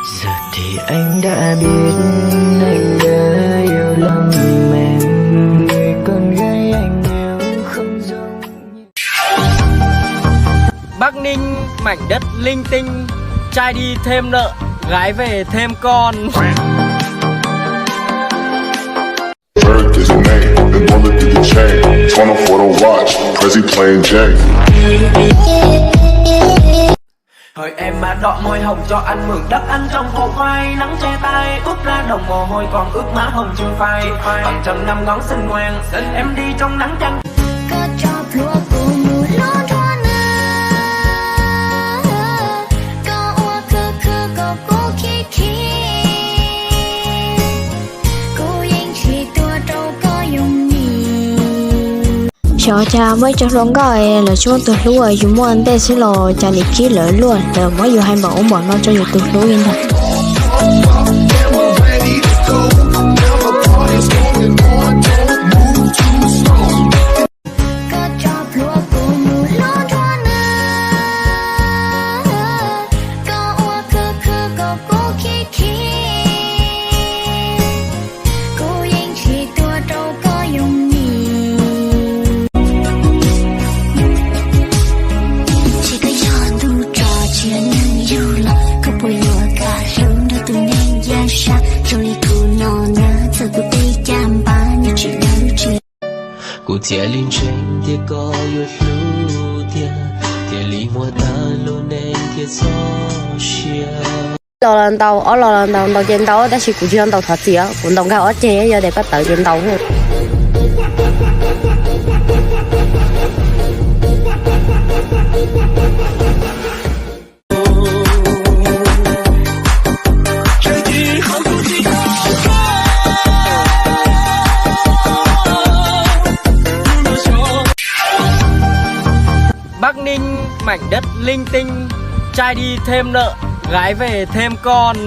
Giờ thì anh đã biết anh đã yêu lầm em, người con gái anh yêu không giống như... Bắc Ninh mảnh đất linh tinh, trai đi thêm nợ, gái về thêm con. Birth is a name, then bullet through the chain. Tono for the watch, Prezi playing Jay. Hỡi em mà đọ môi hồng cho anh mượn đất anh trong khổ khoai, nắng che tay ướt ra đồng mồ hôi còn ướt má hồng chưa phai. Bằng trần năm ngón xinh ngoan, em đi trong nắng chăng. Cho cha mới cho luôn gọi là chúng tôi lúa rồi chúng muốn để xí lò cha đi kỹ lỡ luôn rồi mới vừa hai bảo bọn nó cho dù tôi lúa yên thật. Cụ tia linh trên tia có yêu lưu tia lì mua ta luôn nên tia gió xia. Lò lần đầu trên tàu đã chỉ cụ trên tàu thật gì á, cũng đồng cao ở trên giờ để có tự trên tàu thôi. Bắc Ninh mảnh đất linh tinh, trai đi thêm nợ, gái về thêm con.